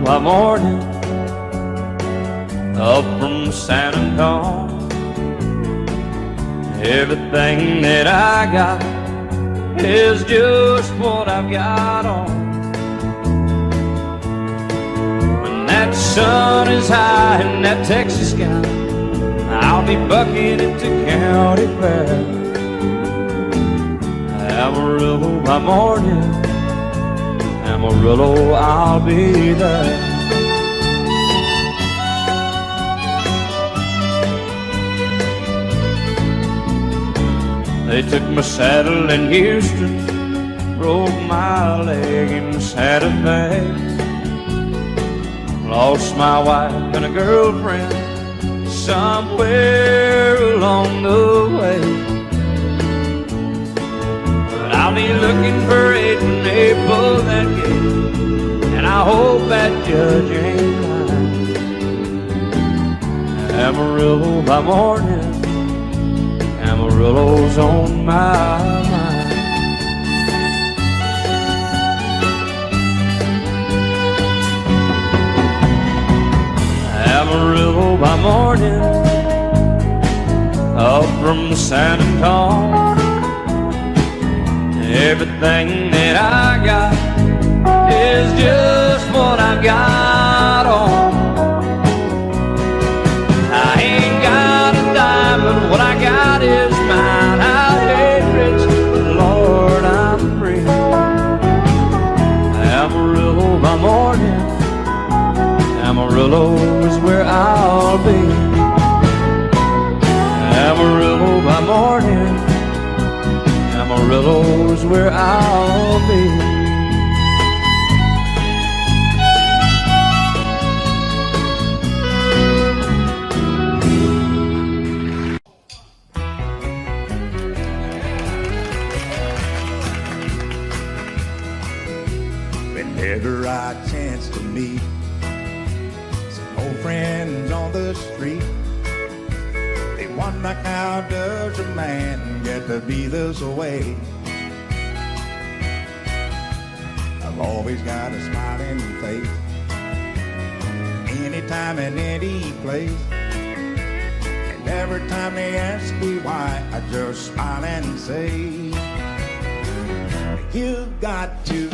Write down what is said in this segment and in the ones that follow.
by morning, up from San Antonio. Everything that I got is just what I've got on. When that sun is high in that Texas sky, I'll be bucking into county fair. Amarillo by morning, Amarillo, I'll be there. They took my saddle in Houston, broke my leg in Santa Fe. Lost my wife and a girlfriend somewhere along the way. But I'll be looking for it when they pull that gate, and I hope that judge ain't lying. Amarillo by morning, Amarillo's on my mind. Amarillo by morning, up from San Antonio. Everything that I got is just what I've got on. I ain't got a dime, but what I got is mine. I ain't rich, but Lord, I'm free. Amarillo by morning, Amarillo is where I'll be. Amarillo by morning, Amarillo is where I'll be. Whenever I chance to meet some old friends on the street, they wonder how does a man get to be this way. I've always got a smiling face, anytime and any place. And every time they ask me why, I just smile and say, you've got to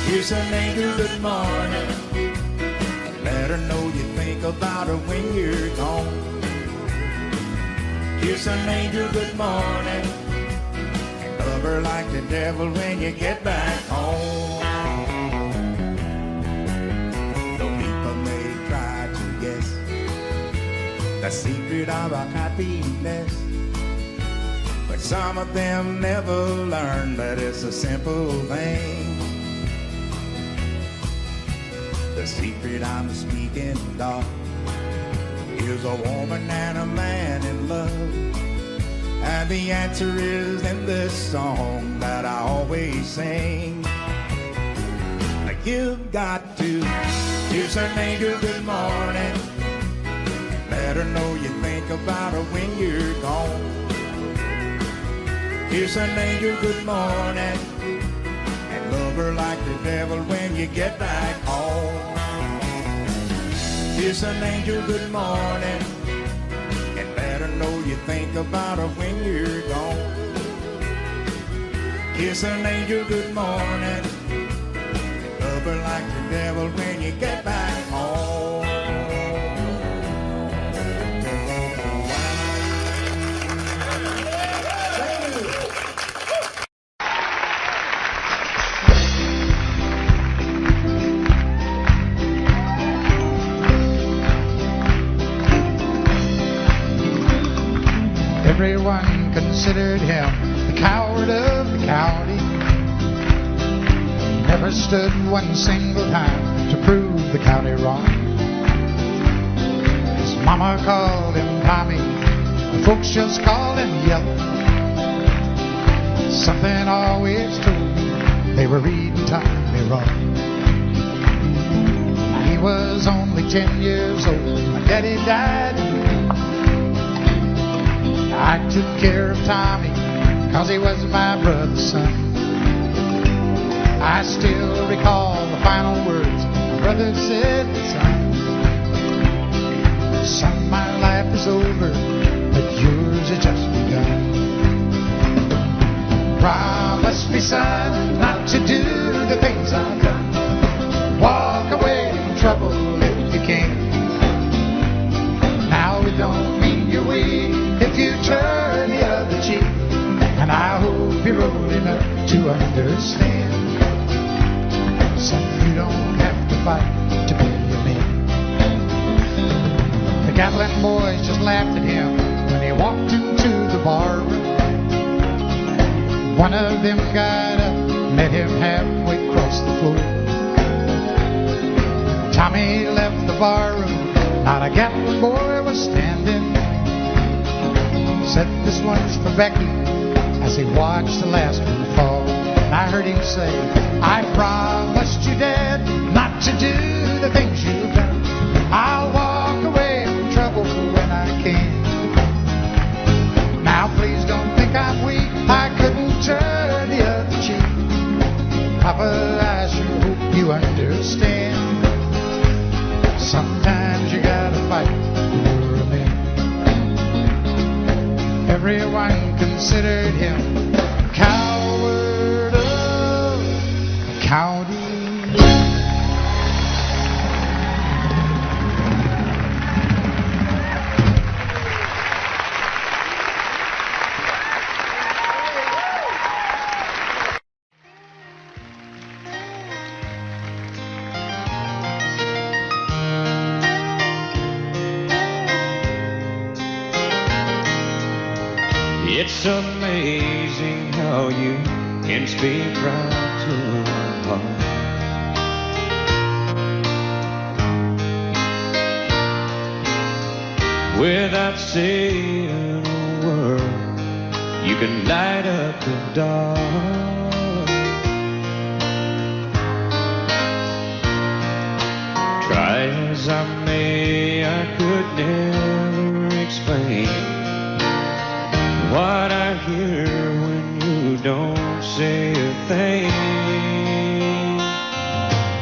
kiss an angel good morning and let her know you think about her when you're gone. Kiss an angel good morning and love her like the devil when you get back home. Though people may try to guess the secret of our happiness, but some of them never learn that it's a simple thing. The secret I'm speaking of is a woman and a man in love, and the answer is in this song that I always sing. You've got to kiss an angel good morning, let her know you think about her when you're gone. Kiss an angel good morning and love her like the devil when you get back home. Kiss an angel good morning and let her know you think about her when you're gone. Kiss an angel good morning, love her like the devil when you get back home. Everyone considered him the coward of the county. Never stood one single time to prove the county wrong. His mama called him Tommy, the folks just called him Yellow. Something always told me they were reading Tommy wrong. He was only 10 years old, my daddy died. I took care of Tommy, 'cause he was my brother's son. I still recall the final words brother said, son, my life is over, but yours has just begun. Promise me, son, not to do the things I've done. Walk away from trouble if you can. Now it don't mean you're weak if you turn the other cheek. And I hope you're old enough to understand. Son, you don't have to fight to be a man. The Gatlin boys just laughed at him when he walked into the bar room. One of them got up, met him halfway across the floor. Tommy left the bar room, not a Gatlin boy was standing. Said, this one's for Becky, as he watched the last one fall. And I heard him say, I promised you, Dad, not to do the things you've done. I'll walk away from trouble when I can. Now please don't think I'm weak, I couldn't turn the other cheek. Papa, I sure hope you understand. Sometimes you gotta fight for a man. Everyone considered him coward of the county. It's amazing how you can speak right to my heart. Without saying a word, you can light up the dark. Try as I may, I could never explain what I hear when you don't say a thing.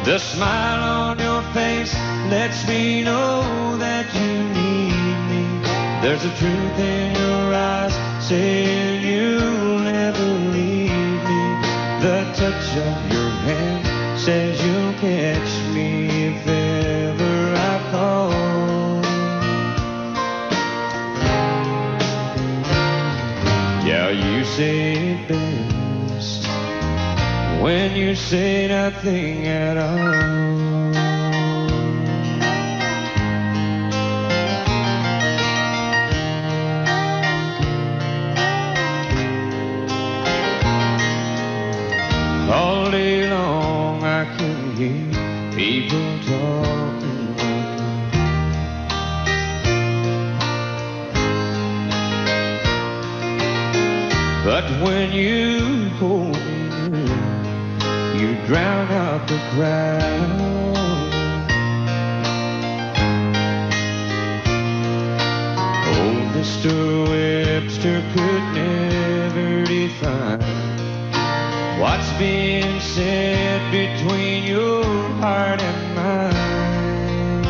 The smile on your face lets me know that you need me. There's a truth in your eyes saying you'll never leave me. The touch of your hand says you'll catch me if ever I fall. Yeah, you say it best when you say nothing at all. All day long I can hear people talking like that. But when you hold me near, you drown out the crowd. Oh, Mr. Webster could never define what's being said between your heart and mine.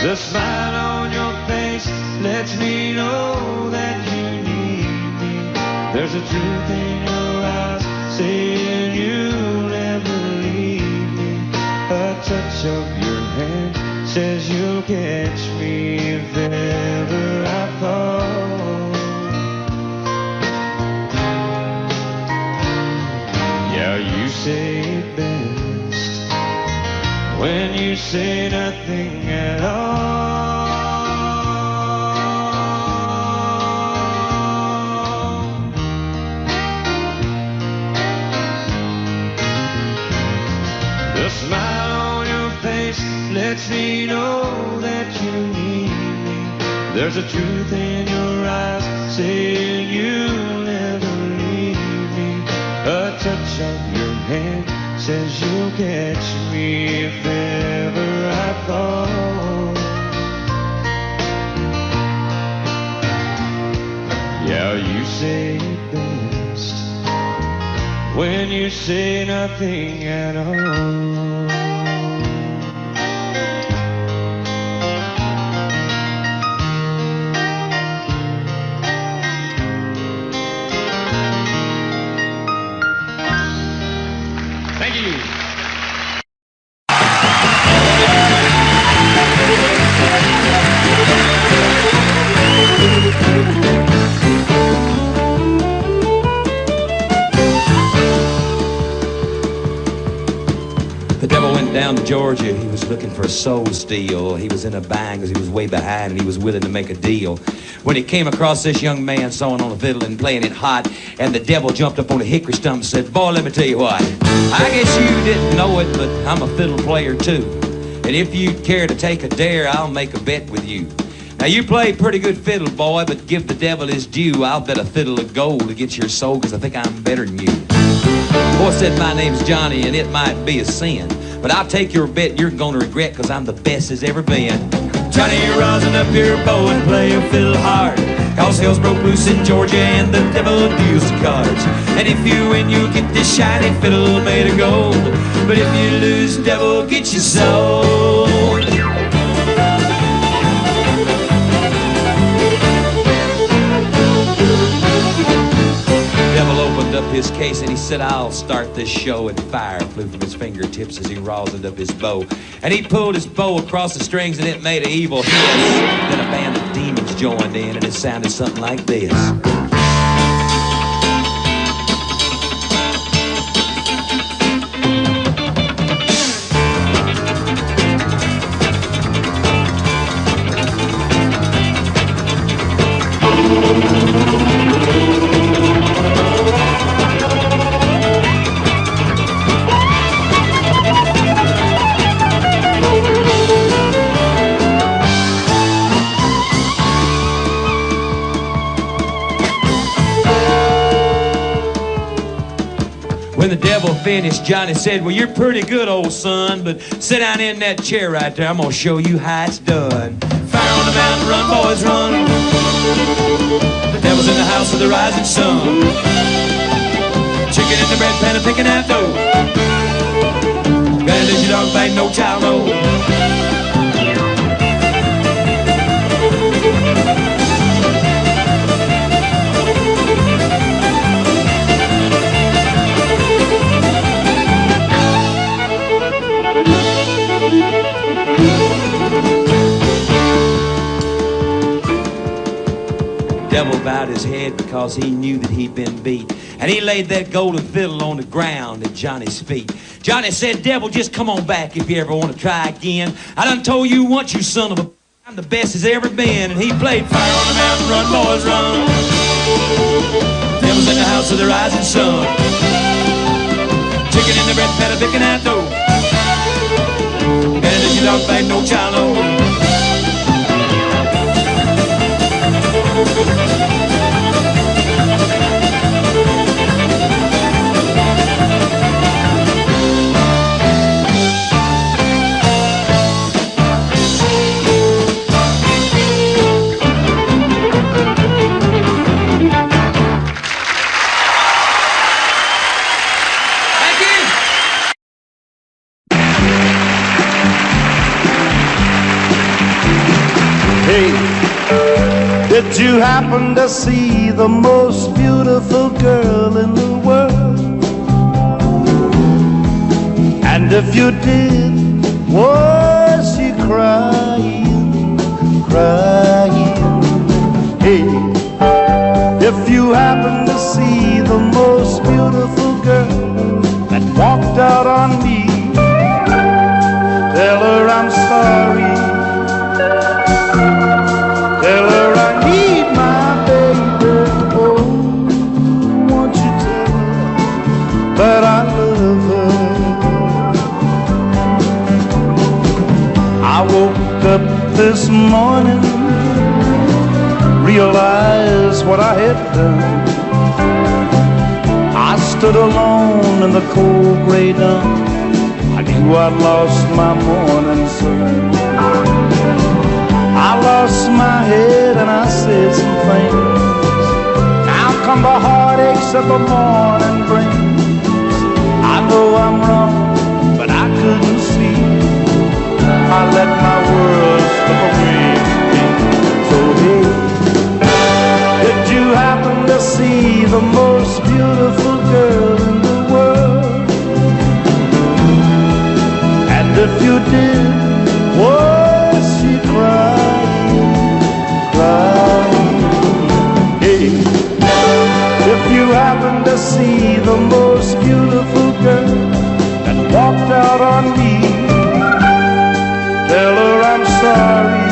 The smile on your face lets me know that you need me. There's a truth in your eyes saying you'll never leave me. A touch of your hand says you'll catch me if ever I fall. Yeah, you say it best when you say nothing at all. The smile on your face lets me know that you need me. There's a truth in your eyes saying you'll never leave me. A touch of your hand says you'll catch me if ever I fall. Yeah, you say it best when you say nothing at all. Georgia. He was looking for a soul steal. He was in a bind because he was way behind, and he was willing to make a deal. When he came across this young man sawing on a fiddle and playing it hot, and the devil jumped up on a hickory stump and said, "Boy, let me tell you what. I guess you didn't know it, but I'm a fiddle player too. And if you'd care to take a dare, I'll make a bet with you. Now, you play pretty good fiddle, boy, but give the devil his due. I'll bet a fiddle of gold against your soul, because I think I'm better than you." Boy said, "My name's Johnny, and it might be a sin, but I'll take your bet you're gonna regret, because I'm the best there's ever been." Johnny, rosin up your bow and play a fiddle hard, cause hell's broke loose in Georgia and the devil deals the cards. And if you win, you'll get this shiny fiddle made of gold, but if you lose, devil get your soul. Devil opened up his case and he said, "I'll start this show," and fire flew from his fingertips as he rosined up his bow. And he pulled his bow across the strings and it made an evil hiss. Then a band of demons joined in and it sounded something like this. When the devil finished, Johnny said, "Well, you're pretty good, old son, but sit down in that chair right there. I'm gonna show you how it's done. Fire on the mountain, run, boys, run. The devil's in the house of the rising sun. Chicken in the bread pan and picking that dough. Gotta let your dog bang, no child, no." Devil bowed his head because he knew that he'd been beat, and he laid that golden fiddle on the ground at Johnny's feet. Johnny said, "Devil, just come on back if you ever want to try again. I done told you once, you son of a... I'm the best there's ever been." And he played "Fire on the Mountain, Run, Boys, Run." Devil's in the house of the rising sun. Chicken in the bread pan, picking that dough. And if you don't bang, no child, no. Did you happen to see the most beautiful girl in the world? And if you did, was she crying, crying? Hey, if you happen to see the most beautiful girl that walked out on me, tell her I'm sorry. Tell her I need my baby. Oh, won't you tell her that I love her? I woke up this morning, realized what I had done. I stood alone in the cold gray dawn. I knew I'd lost my morning sun. I lost my head and I said some things. Now come the heartaches that the morning brings. I know I'm wrong, but I couldn't see. I let my world slip away from me. So hey, did you happen to see the most beautiful girl in the world? And if you did, was she crying, crying? Hey, if you happen to see the most beautiful girl that walked out on me, Tell her I'm sorry.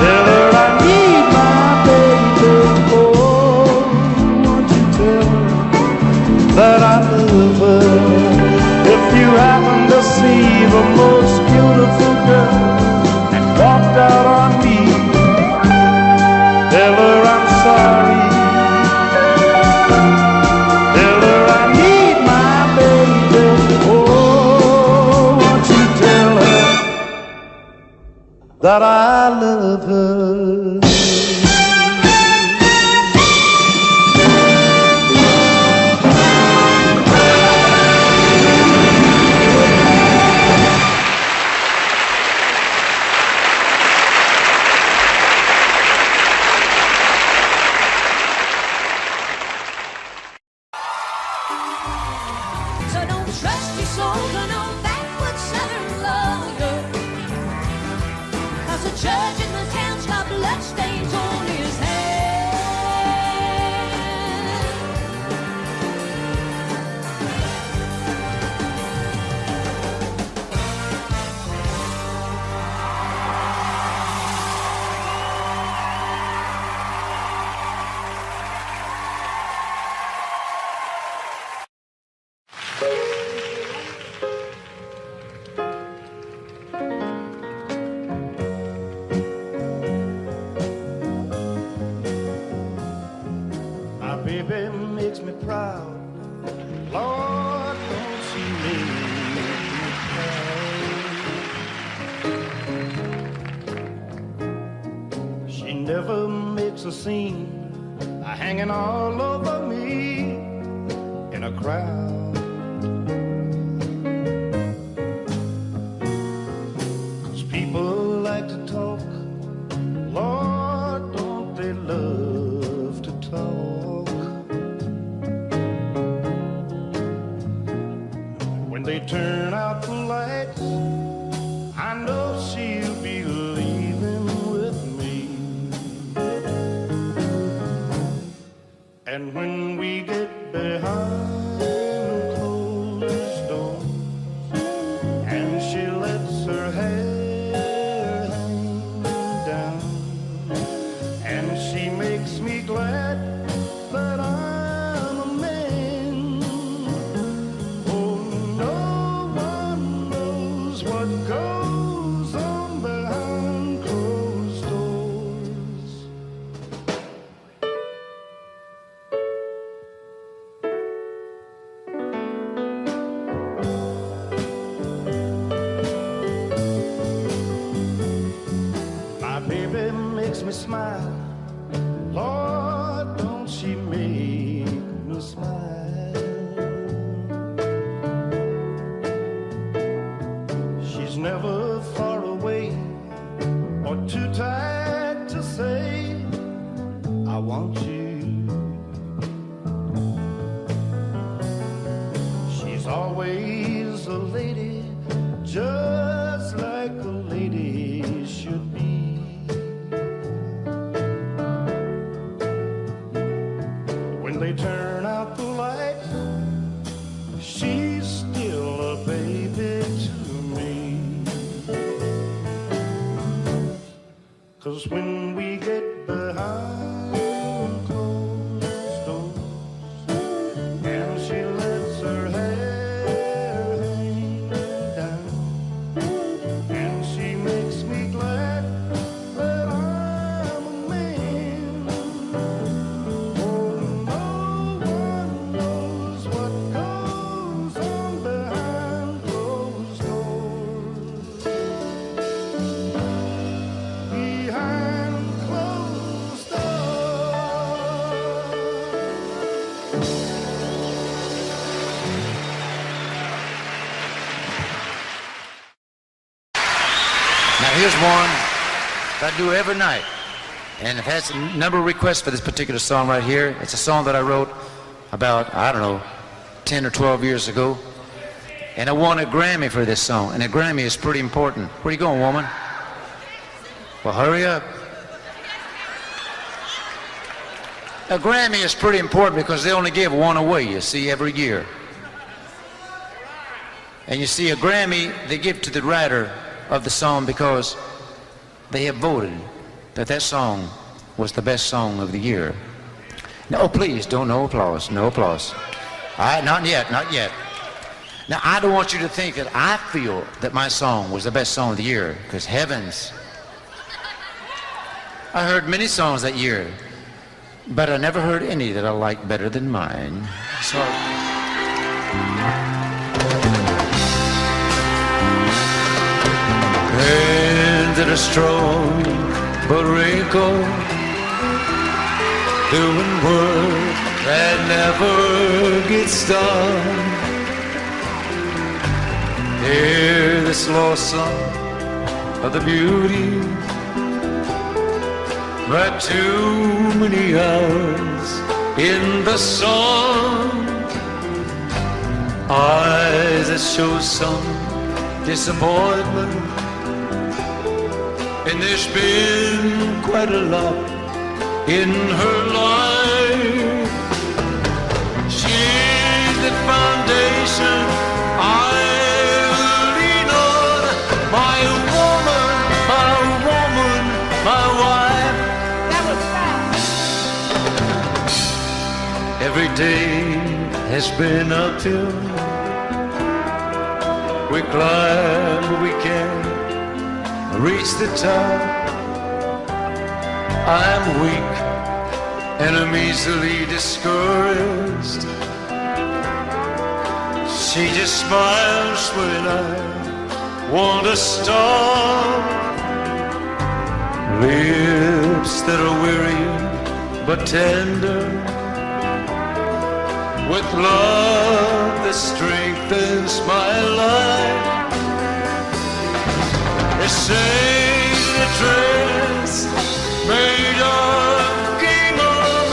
Tell her I need my baby. Oh, won't you tell her that I love her? If you happen to see the most beautiful girl that walked out on me, tell her I'm sorry. Tell her I need my baby. Oh, won't you tell her that I love her? So don't trust your soul to no backward southern lawyer, 'cause the judge in the town's got bloodstains on his hands. My baby makes me proud. Lord, don't she make me proud. She never makes a scene by hanging all over me in a crowd. 'Cause people like to talk. Lord, don't they love to talk? When they turn out the lights, I know she'll be leaving with me. And when we get behind closed doors and she lets her hair hang down, and she makes me glad that I'm a man. Oh, no one knows what goes on behind closed doors. My baby makes me smile. Lord, don't she make me smile? She's never far away or too tired to say, I want you. She's always a lady, just like a lady should be. When they turn out the lights, she's still a baby to me. 'Cause when we get behind closed doors and she lets her hair hang down, and she makes me glad that I'm a man. Oh, no one knows what goes on behind closed doors. Behind closed doors. Now here's one that I do every night, and I've had a number of requests for this particular song right here. It's a song that I wrote about, I don't know, 10 or 12 years ago, and I won a Grammy for this song, and a Grammy is pretty important. Where you going, woman? Well, hurry up. A Grammy is pretty important because they only give one away, you see, every year. And you see, a Grammy they give to the writer of the song because they have voted that that song was the best song of the year. No, please, don't, no applause, no applause. All right, not yet, not yet. Now, I don't want you to think that I feel that my song was the best song of the year, because heavens, I heard many songs that year, but I never heard any that I liked better than mine. So, hands that are strong but wrinkled, doing work that never gets done. Hear this lost song of the beauty, but too many hours in the sun. Eyes that show some disappointment, and there's been quite a lot in her life. She's the foundation I lean on, my woman, my wife. That was fast. Every day has been uphill. We climb where we can, reach the top. I'm weak and I'm easily discouraged. She just smiles when I want to stop. Lips that are weary but tender, with love that strengthens my life. They say the dress made of gingham,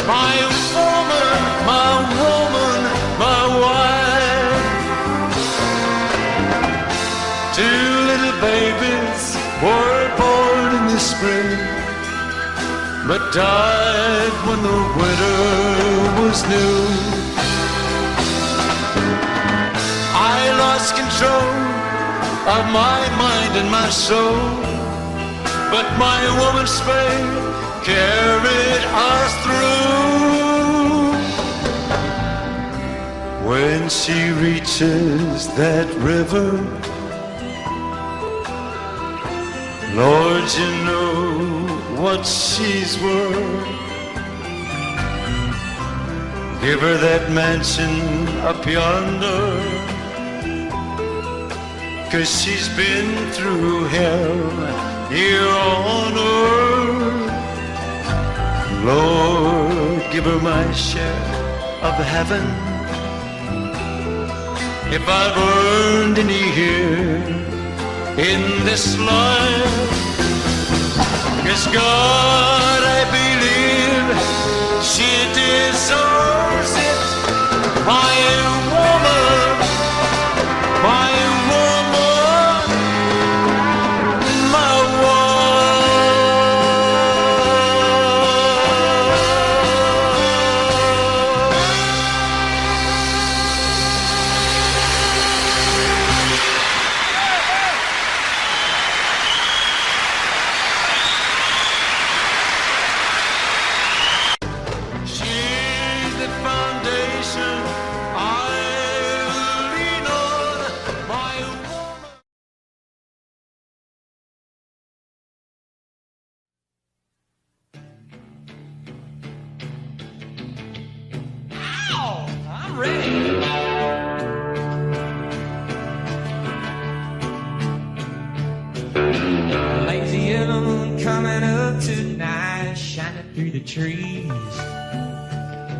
my woman, my wife. Two little babies were born in the spring, but died when the winter was new. I lost control of my mind and my soul, but my woman's faith carried us through. When she reaches that river, Lord, you know what she's worth. Give her that mansion up yonder, 'cause she's been through hell here on earth. Lord, give her my share of heaven, if I've earned any here in this life. 'Cause God, I believe she deserves it. My woman, my woman, my trees.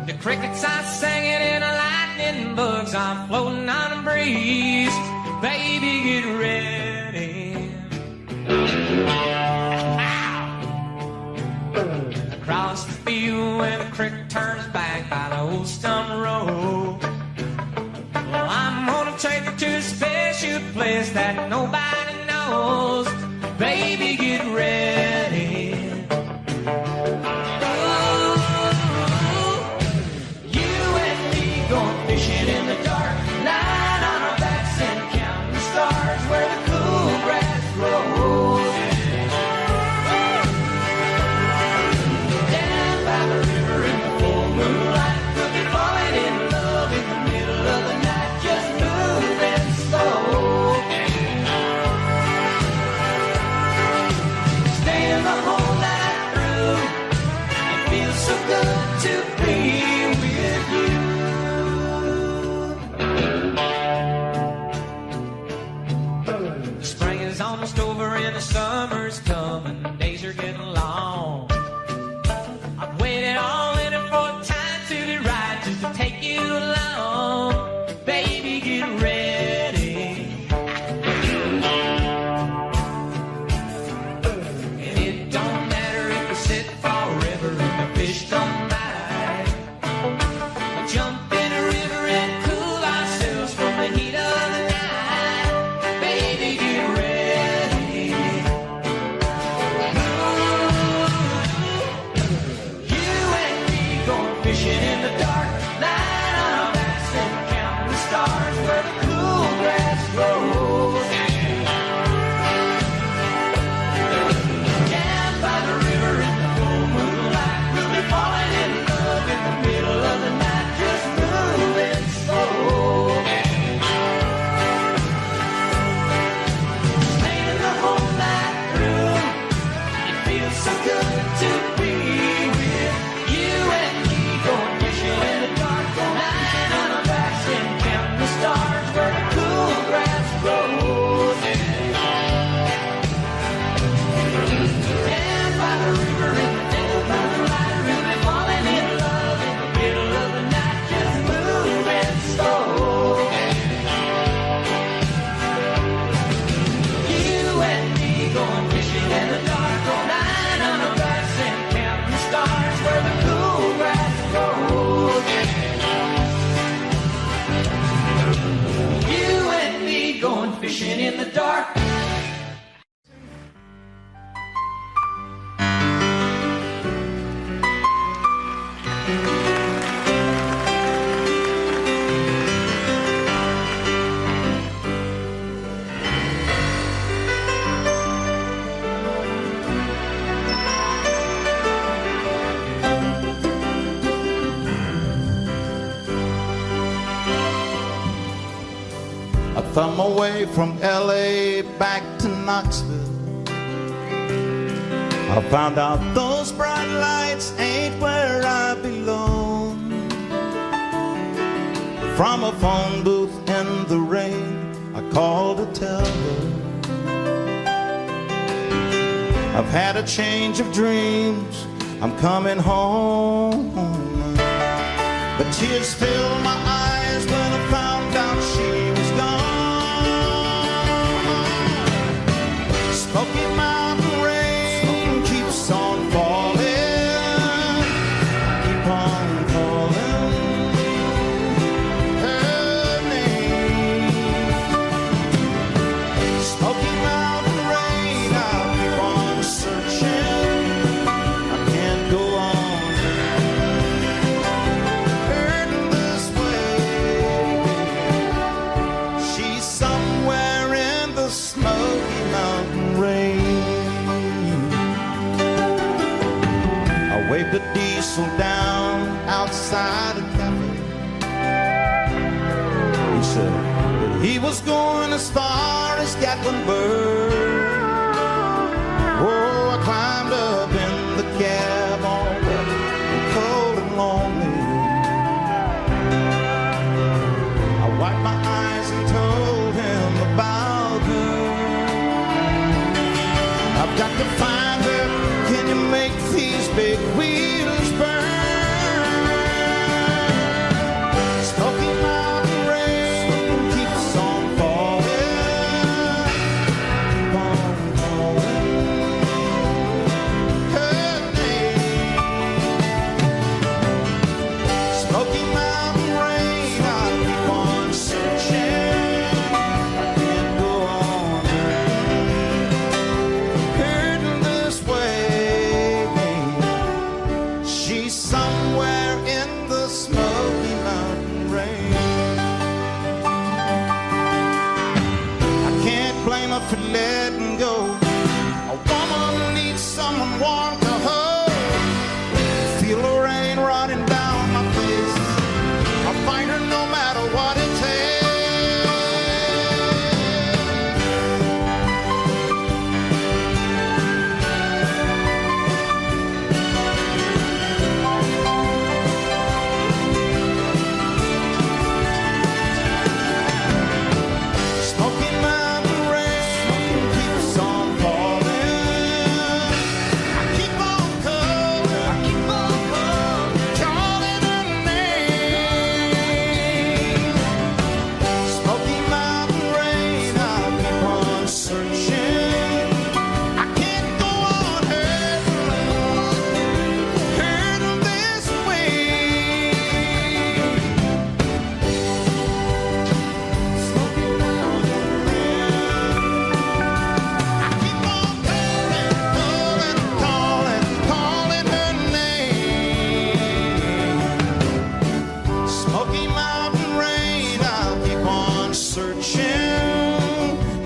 The crickets are singing and the lightning bugs are floating on the breeze. Baby, get ready. Across the field where the creek turns back by the old stump road. Well, I'm gonna take you to a special place that nobody knows. Baby, get ready. Fishin' in the dark, lying on our backs in feels so good to be with you. Spring is almost over and the summer's coming. Days are getting long. I've waited all winter for time to be right, just to take you along. Baby, get ready. And it don't matter if we sit forever and the fish don't bite. We'll jump in the river and cool ourselves from the heat of the night. Baby, get ready. You and me going fishing in the dark, lying on our backs and counting the stars where the cool grass grows. Down by the river in the full moonlight, we'll be falling in love in the middle of the night, just moving slow. Staying the whole night through, it feels so good to be with you and me, going fishing in the dark, lying on our backs and counting the stars where the cool grass grows. Down by the river in the dead of moonlight, we'll be falling in love in the middle of the night, just moving slow. You and me going fishing in the dark, lying on our backs and counting the stars where the cool grass grows. You and me going fishing in the dark. A thumb away from LA back to Knoxville, I found out those bright lights ain't where I belong. From a phone booth in the rain, I called to tell her I've had a change of dreams, I'm coming home. But tears filled my eyes when I found out she was gone. Smoky Mountain rain keeps on falling, keep on calling her name. Smoky Mountain rain, I'll keep on searching, I can't go on hurting this way. She's somewhere in the Smoky Mountain rain. I waved a diesel down outside a cafe. He said that he was going as far as Gatlinburg. Oh, I climbed up in the cab all wet and cold and lonely. I wiped my eyes and told him about her. I've got to find her. Can you make these big wheels burn? Smoky Mountain rain keeps on falling, keep on calling her name. Smoky Mountain rain, I'll keep on searching, I can't go on hurting this way. She's somewhere in the Smoky Mountain rain. I can't blame her for letting go. A woman needs someone warm to hold. Feel the rain running down my face. I'll find her no matter what it takes.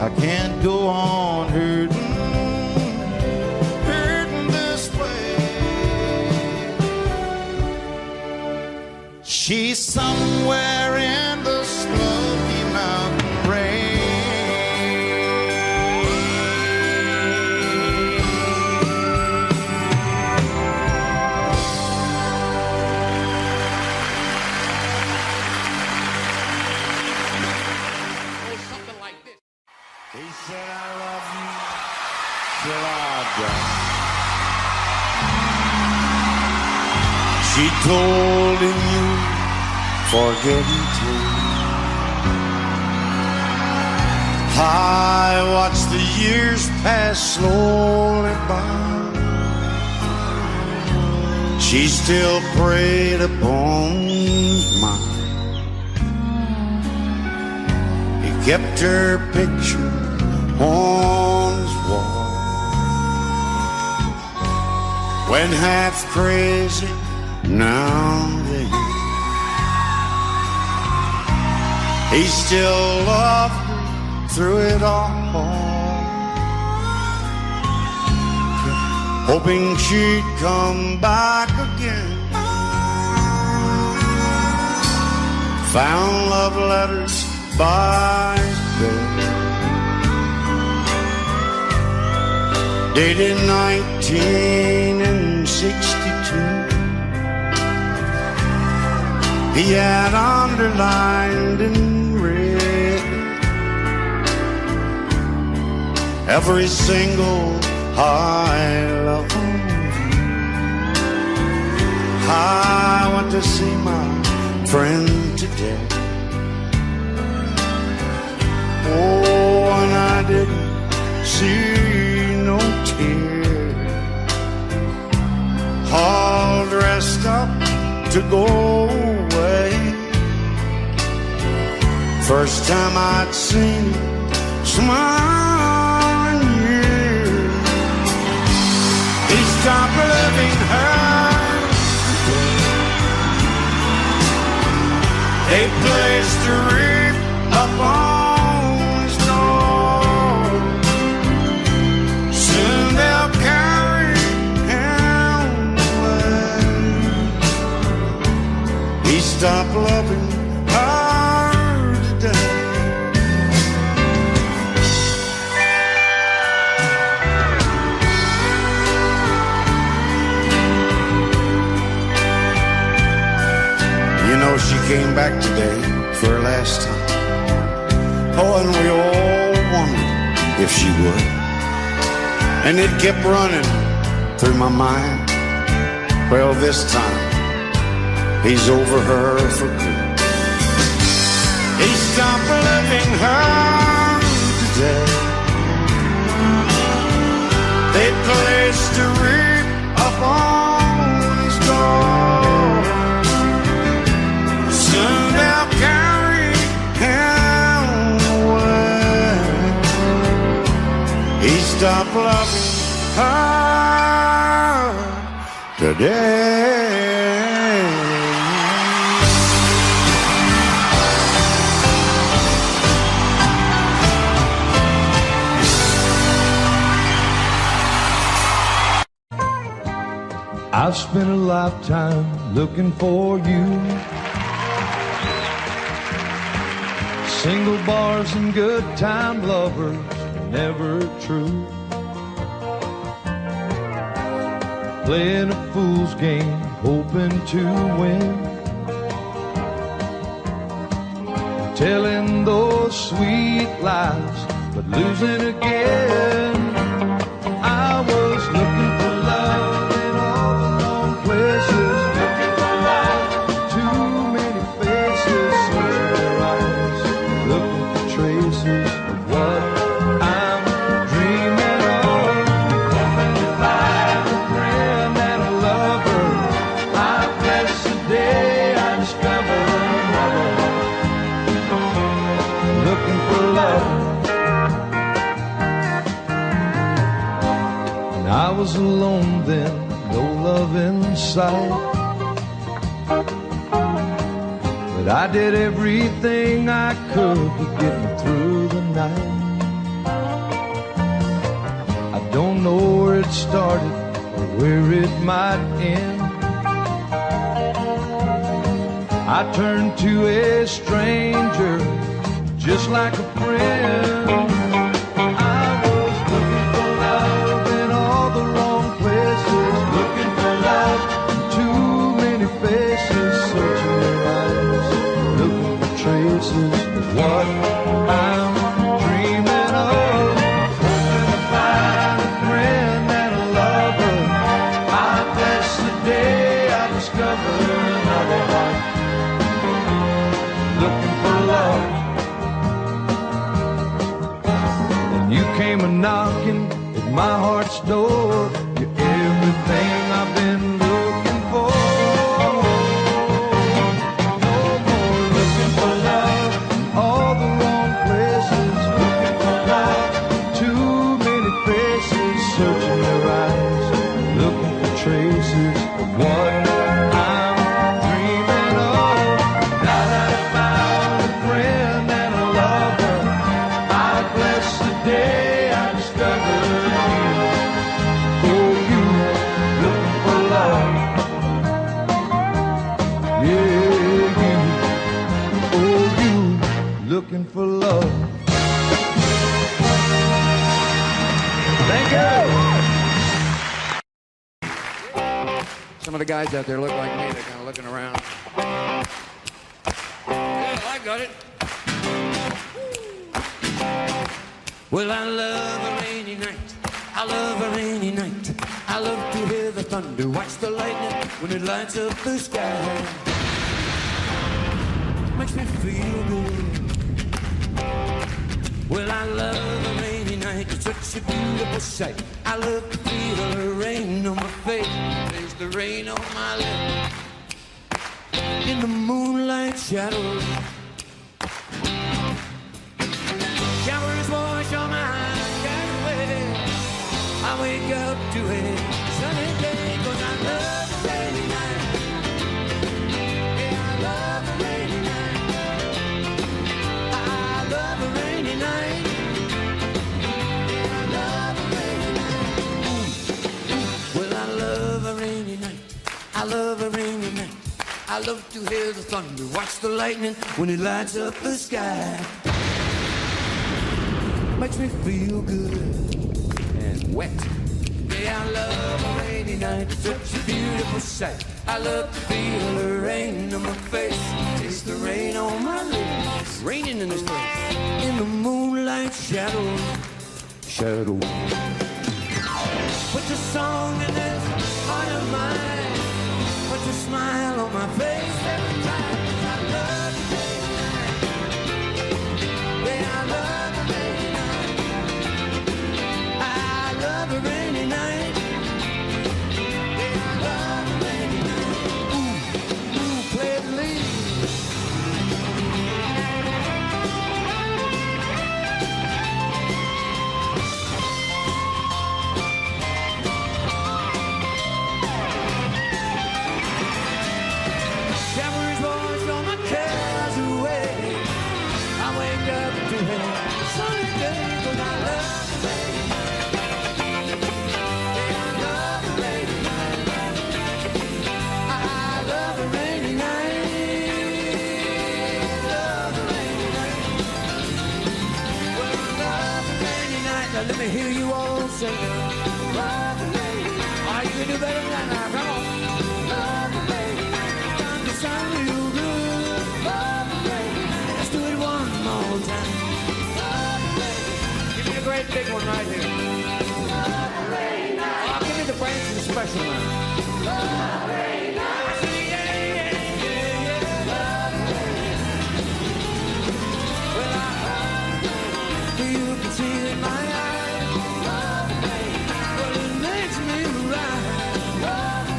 I can't go on hurting this way. She's somewhere in the Smoky Mountain rain. He said, I love you till I die. She told him you forget me too. I watched the years pass slowly by. She still preyed upon his mind. He kept her picture on his wall. When half crazy, now then, he still loved her through it all, hoping she'd come back again. Found love letters by his bed, dated 1962. He had underlined in red every single I love you. I went to see my friend today. Oh, and I didn't see no tear. All dressed up to go away. First time I'd seen him smile in years. He stopped loving her. They placed a wreath up on his door. Soon they'll carry him away. He stopped loving her today. You know, she came back today for her last time. Oh, and we all wondered if she would. And it kept running through my mind. Well, this time, he's over her for good. He stopped loving her today. They placed a wreath up on his door. Soon they'll carry him away. He stopped loving her today. I've spent a lifetime looking for you. Single bars and good time lovers were never true. Playing a fool's game, hoping to win. Telling those sweet lies, but losing again. I was looking for love in all the wrong places. Looking for love, too many faces, searching their eyes, looking for traces of what I'm dreaming of. Hoping to find a friend and a lover. I bless the day I discovered another. Looking for love. I was alone then, no love in sight. But I did everything I could to get me through the night. don't know where it started or where it might end. I turned to a stranger just like a friend. I was looking for love in all the wrong places, looking for love in too many faces, searching their eyes, looking for traces of what I'm dreaming of. Hoping to find a friend and a lover. I bless the day I discovered another heart looking for love. And you came a-knocking at my heart's door. You're everything I've been looking for. No more looking for love in all the wrong places, looking for love in too many faces, searching their eyes, looking for traces of what I'm dreaming of. Now that I found a friend and a lover, I bless the day I discovered you. Oh, you looking for love. Yeah, you. Oh, you looking for love. Thank you. Some of the guys out there look like me. They're kind of looking around. Yeah, I got it. Well, I love a rainy night. I love a rainy night. I love to hear the thunder, watch the lightning when it lights up the sky. Makes me feel good. Well, I love a rainy night. It's such a beautiful sight. I love to feel the rain on my face. There's the rain on my lips. In the moonlight shadows, showers wash all my cares away. I wake up to a sunny day, 'cause I love a rainy night. Yeah, I love a rainy night. I love a rainy night. Yeah, I love a rainy night. Well, I love a rainy night. I love a rainy night. I love to hear the thunder, watch the lightning when it lights up the sky. Makes me feel good and wet. Yeah, I love a rainy night. It's such a beautiful sight. I love to feel the rain on my face, taste the rain on my lips. It's raining in this place. In the moonlight shadows, shadows. Put your song in this heart of mine. Put your smile on my face every time. 'Cause I love a rainy night. Yeah, I love a rainy night. I love a rainy night. Yeah, I love a rainy night. Ooh, ooh, play the lead. Showers wash all my cares away. I wake up to a sunny day, 'cause I love a rainy night. Yeah, I love a rainy night. I love a rainy night. Love a rainy night. Well, I love a rainy night. Now let me hear you all sing it. Love a rainy night. Oh, you can do better than that now. Come on. Love a rainy night. Time to sound real good. Love a rainy night. Let's do it one more time. Love a rainy night. Give me a great big one right here. Love a rainy night. Oh, give me the brains and the special now. Love a rainy night. I say, yeah, yeah, yeah, yeah. Love a rainy night. Well, I hope you can see it in my eyes. Love a rainy night. Well, it makes me right. Love a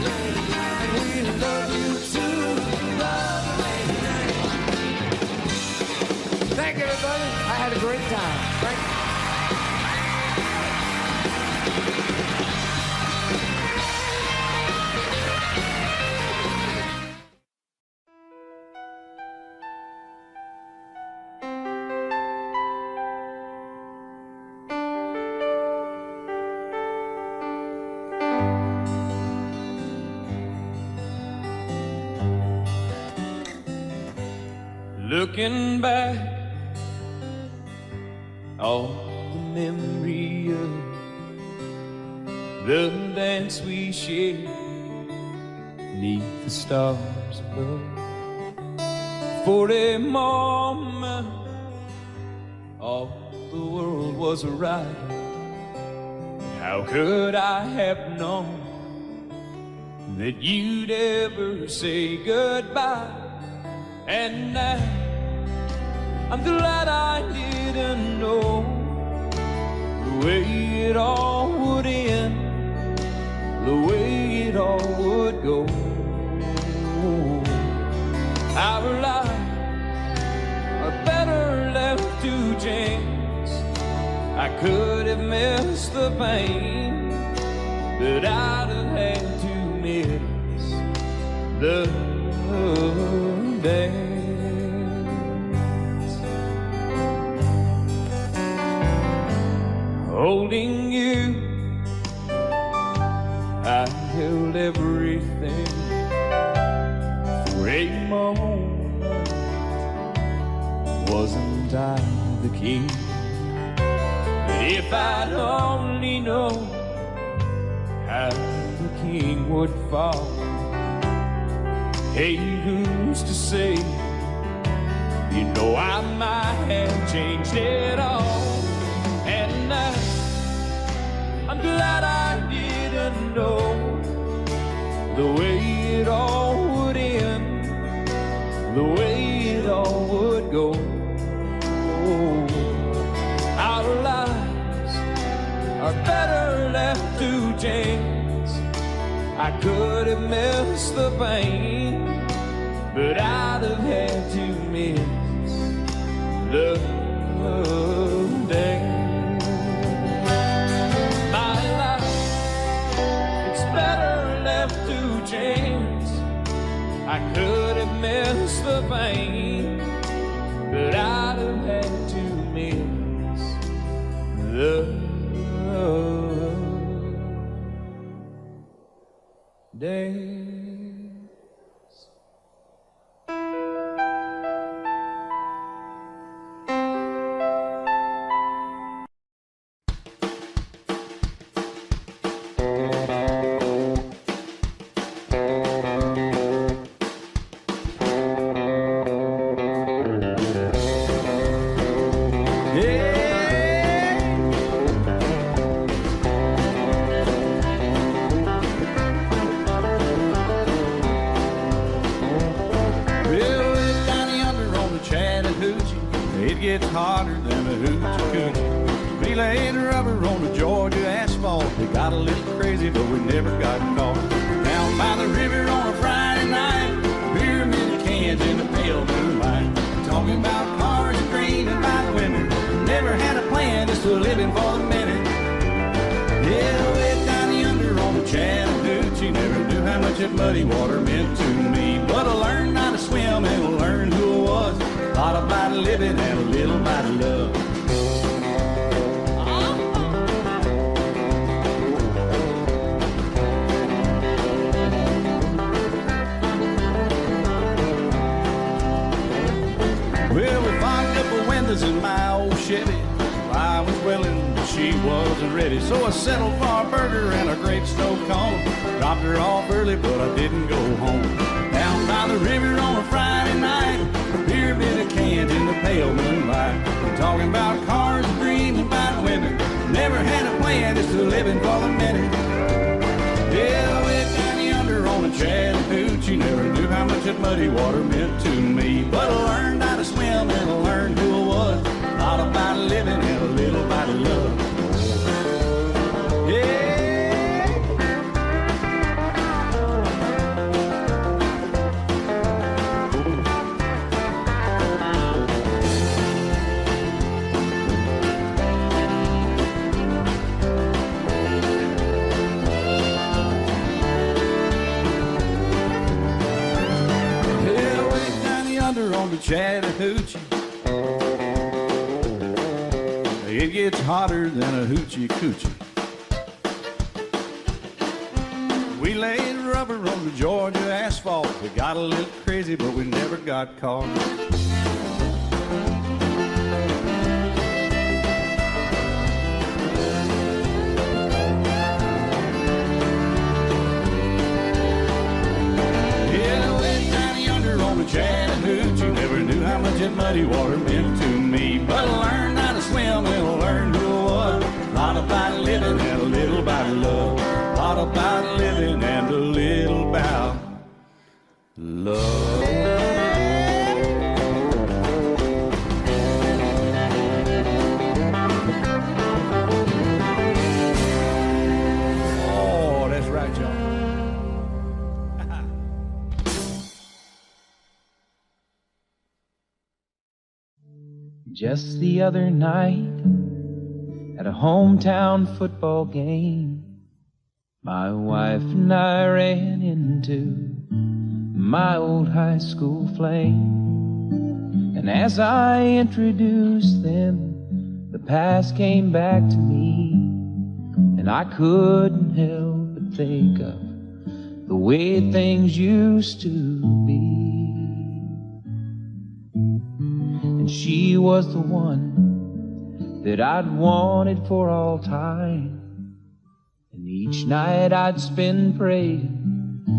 Looking back, all the memory of the dance we shared 'neath the stars above. For a moment, all the world was right. How could I have known that you'd ever say goodbye? And now I'm glad I didn't know the way it all would end, the way it all would go. Our lives are better left to chance. I could have missed the pain, but I'd have had to miss the dance. Holding you, I held everything for a moment. Wasn't I the king? But if I'd only known how the king would fall. Hey, who's to say? You know I might have changed it all. And now I'm glad I didn't know the way it all would end, the way it all would go. Our lives are better left to chance. I could have missed the pain, but I'd have had to miss the dance. My life, it's better left to chance. I could have missed the pain, but I'd have had to miss the dance. It's hotter than a hoochie coochie. We laid rubber on the Georgia asphalt. We got a little crazy, but we never got caught. Down by the river on a Friday night, pyramid of cans in the pale moonlight. Talking about cars and dreaming about women. Never had a plan, just a living for the minute. Yeah, way down yonder on the Chattahoochee. Never knew how much that muddy water meant to me. But I learned how to swim and I learned who I was. A lot about living and a little about love. Well, we fogged up the windows in my old Chevy. I was willing, but she wasn't ready. So I settled for a burger and a great snow cone. Dropped her off early, but I didn't go home. Down by the river on a Friday night, beer bit of cans in the pale moonlight. Talking about cars and dreaming about women. Never had a plan, just a living for the minute. Yeah, way down yonder on the Chattahoochee. Never knew how much that muddy water meant to me. But I learned how to swim and I learned who I was. A lot about living and a little about love. Yeah. On the Chattahoochee, it gets hotter than a hoochie coochie. We laid rubber on the Georgia asphalt. We got a little crazy, but we never got caught. Yeah, way down yonder on the Chattahoochee, never knew how much that muddy water meant to me. But I learned how to swim and learned who I was. A lot about living and a little about love. A lot about living and a little about love. Oh, that's right, y'all. Just the other night, at a hometown football game, my wife and I ran into my old high school flame. And as I introduced them, the past came back to me, and I couldn't help but think of the way things used to be. And she was the one that I'd wanted for all time. And each night I'd spend praying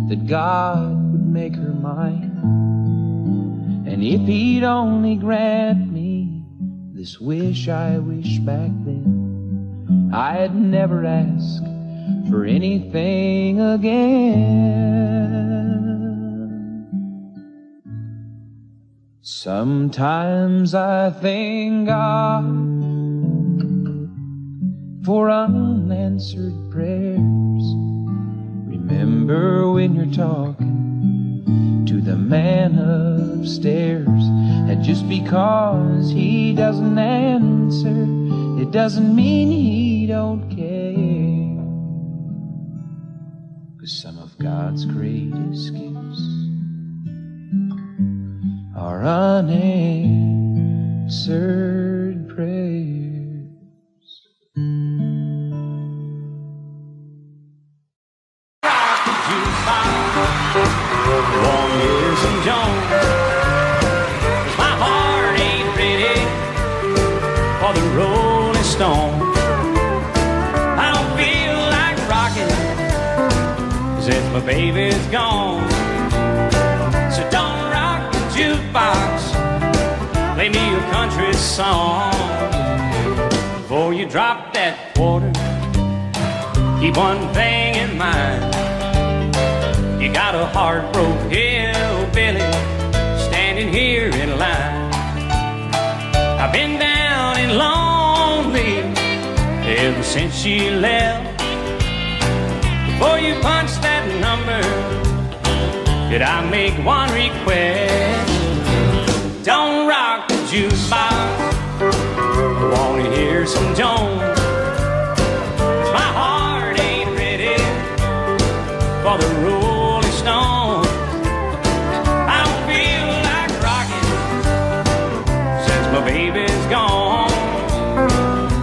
that God would make her mine. And if he'd only grant me this wish I wish back then, I'd never ask for anything again. Sometimes I thank God for unanswered prayers. Remember when you're talking to the man upstairs, and just because he doesn't answer, it doesn't mean he don't care. 'Cause some of God's greatest gifts are unanswered prayers. Won't hear some Jones, 'cause my heart ain't ready for the Rolling Stone. I don't feel like rocking since my baby's gone. So don't rock the jukebox, play me a country song. Before you drop that quarter, keep one thing in mind. You got a heartbroken hillbilly standing here in line. I've been down and lonely ever since she left. Before you punch that number, could I make one request? Don't rock the jukebox, I wanna hear some Jones. 'Cause my heart ain't ready for the Rolling Stone. I don't feel like rocking since my baby's gone.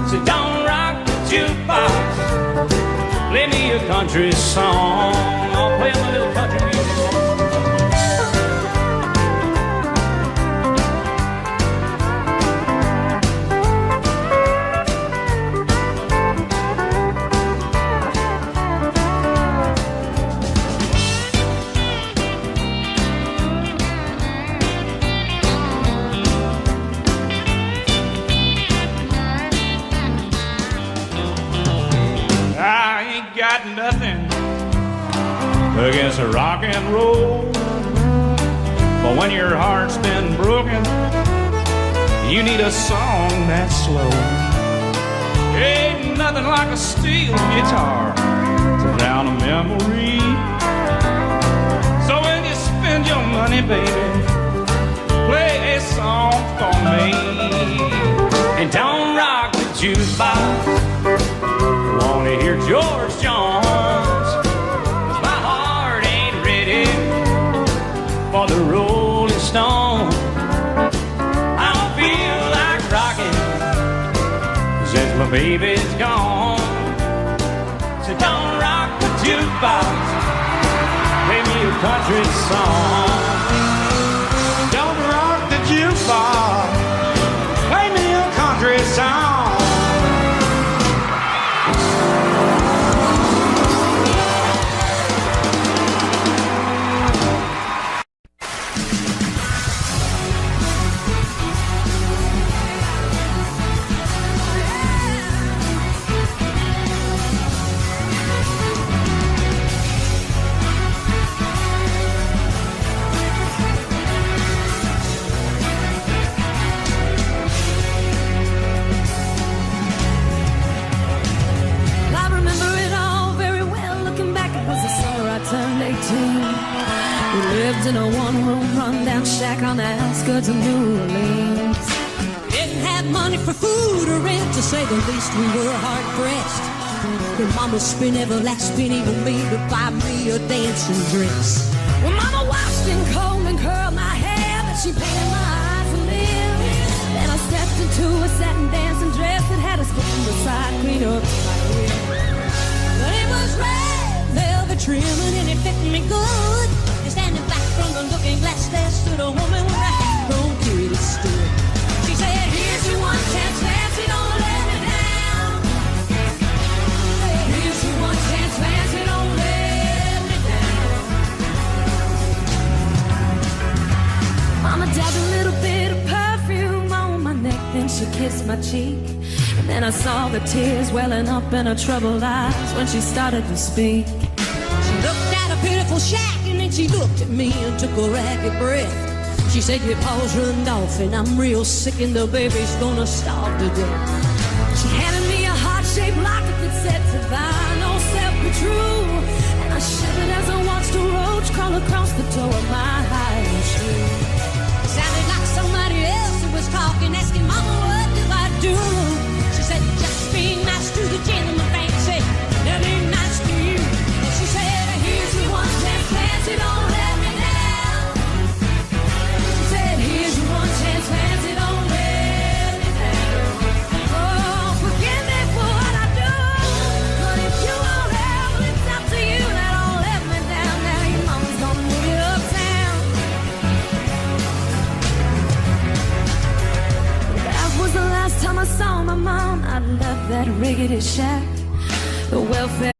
So don't rock the jukebox, play me a country song. I'll play my little country music. Got nothing against rock and roll, but when your heart's been broken, you need a song that's slow. Ain't nothing like a steel guitar to drown a memory. So when you spend your money, baby, play a song for me. And don't rock the jukebox, wanna hear George Jones. 'Cause my heart ain't ready for the Rolling Stone. I don't feel like rocking since my baby's gone. So don't rock the jukebox, play me a country song. Don't rock the jukebox, lived in a one-room rundown shack on the outskirts of New Orleans. Didn't have money for food or rent, to say the least. We were hard-pressed. When Mama spent every last penny on me to buy me a dancing dress. When Mama washed and combed and curled my hair, but she painted my eyes and lips. Then I stepped into a satin dancing dress that had a split in the side, clean up my hair. But it was red velvet trimming and it fit me good. And standing back from the looking glass, there stood a woman with a half-grown kid that stood. She said, here's your one chance, Nancy, don't let me down. Here's your one chance, Nancy, don't let me down. Mama dabbed a little bit of perfume on my neck, then she kissed my cheek. And then I saw the tears welling up in her troubled eyes when she started to speak. She looked at a pitiful shack and then she looked at me and took a ragged breath. She said, your paws run off and I'm real sick and the baby's gonna starve to death. She handed me a heart-shaped locket that said, divine, oh, self-be true. And I shivered as I watched a roach crawl across the toe of my high shoe. It sounded like somebody else who was talking, asking Mama, what do I do? She said, just be nice to the gentleman, fancy, they'll be nice to you. And she said, here's your one chance, fancy, don't let me down. She said, here's your one chance, fancy, don't let me down. Oh, forgive me for what I do, but if you won't help, it's up to you, that don't let me down. Now your mama's gonna move you uptown. That was the last time I saw my mom. I left that rickety shack, the welfare.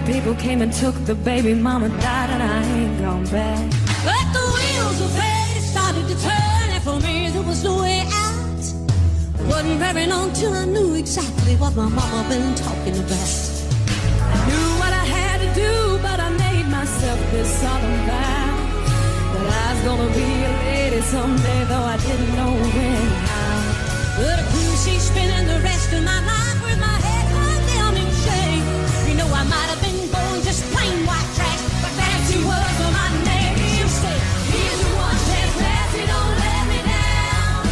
People came and took the baby, mama died and I ain't gone back. But the wheels of fate started to turn, and for me there was no way out. wasn't very long till I knew exactly what my mama been talking about. I knew what I had to do, but I made myself this solemn vow that I was gonna be a lady someday, though I didn't know when and how. But a cruise, she's spending the rest of my life with my head hung down in shame. You know, I might have been born just plain white trash, but fancy was my name. She said, here's your one chance, Fancy, don't let me down.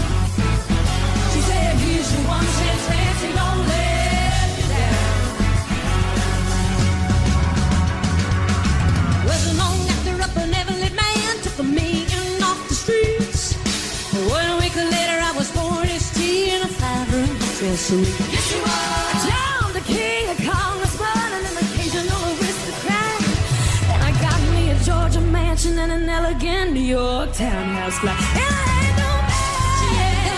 She said, here's your one chance, Fancy, don't let me down. Wasn't long after up an Everett man took a million off the streets. 1 week later I was born as tea in a 5-room hotel suite. Yes, you are. John the king, a congressman, and an occasional aristocrat. And I got me a Georgia mansion and an elegant New York townhouse flat. And I ain't no man, yeah.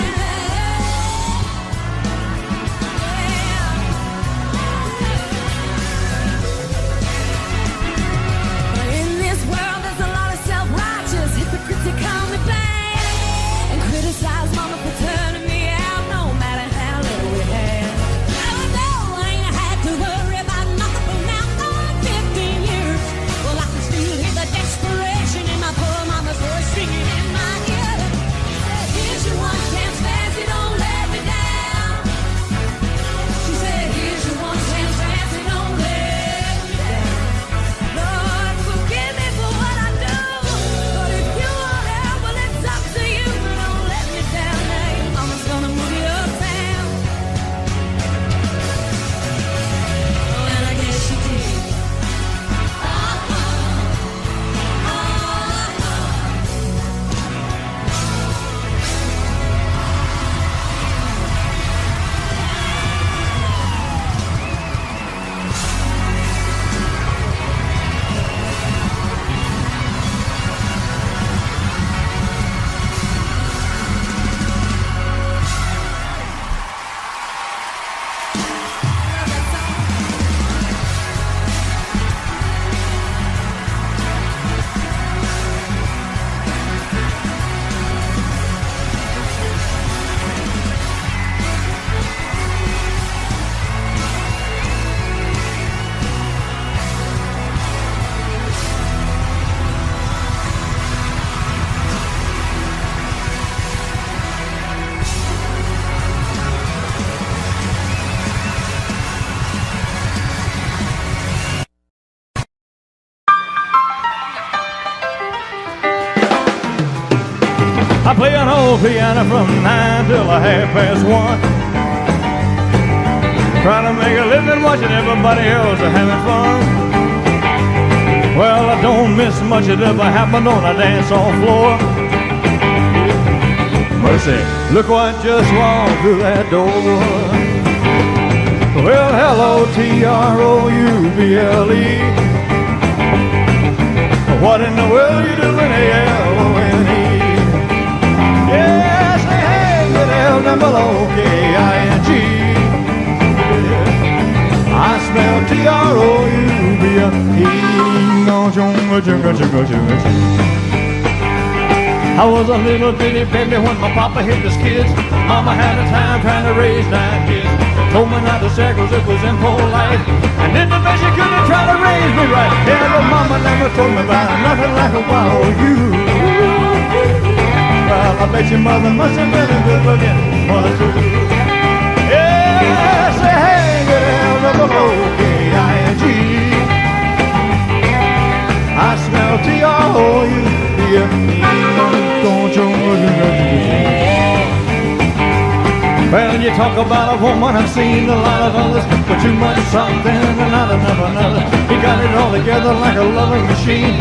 But in this world there's a lot of self-righteous hypocrites that call me bad and criticize mama for turning me out no matter how little we had. Now I know I ain't had to worry about nothing from now on 15 years. Well, I can still hear the desperation in my poor mama's voice ringing in my ear. Here's your one chance, Fancy, don't let me down. She said, here's your one chance, Fancy, don't let me down. Lord, forgive me for what I do, but if you want help, well, it's up to you. But don't let me down now. Your mama's gonna move you uptown. Oh, and I guess she did. I play an old piano from 9 till 1:30. Trying to make a living watching everybody else having fun. Well, I don't miss much of ever happened on a dance hall floor. Mercy, look what just walked through that door. Well, hello, Trouble. What in the world you doing here, L-O-N-E? Yes, they hang with L-O-K-I-N-G. I smell Trouble. I was a little bitty baby when my papa hit his kids. Mama had a time trying to raise 9 kids. Told me not to share 'cause it was impolite, and did the best she could to try to raise me right. Yeah, but mama never told me about nothing like a wild you. Well, I bet your mother must have been a good looking mother too. Yeah, say hey, girl, L-O-K-I-N-G. I smell T-R-O-U-B-E. Well, you talk about a woman, I've seen a lot of others, but too much something and not enough another. He got it all together like a loving machine,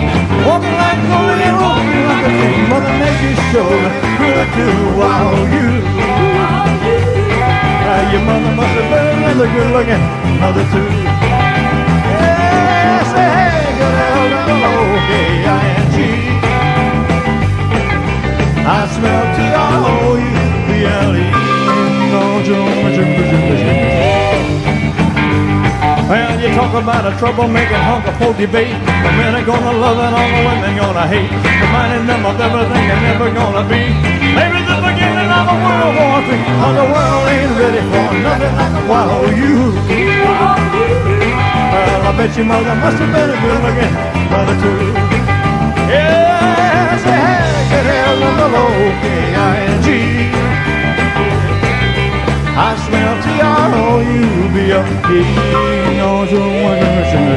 walking like gold and walking like a dream. Mother Nature sure good to wow you. Your mother must have been another good-looking mother too. Yeah, say hey, good L-O-K-I-N-G. I smell T-R-O-U-B-L-E. Well, you talk about a troublemaking hunk of folk debate. The men are gonna love it, all the women gonna hate. Reminding them of everything they're never gonna be. Maybe the beginning of like a World War III, 'cause the world ain't ready for nothing like a wild you. Well, I bet your mother must have been a good looking mother too. Yes, they had a good hair on the L-O-K-I-N-G. I smell T-R-O-U-B-O-T. Don't you want to listen to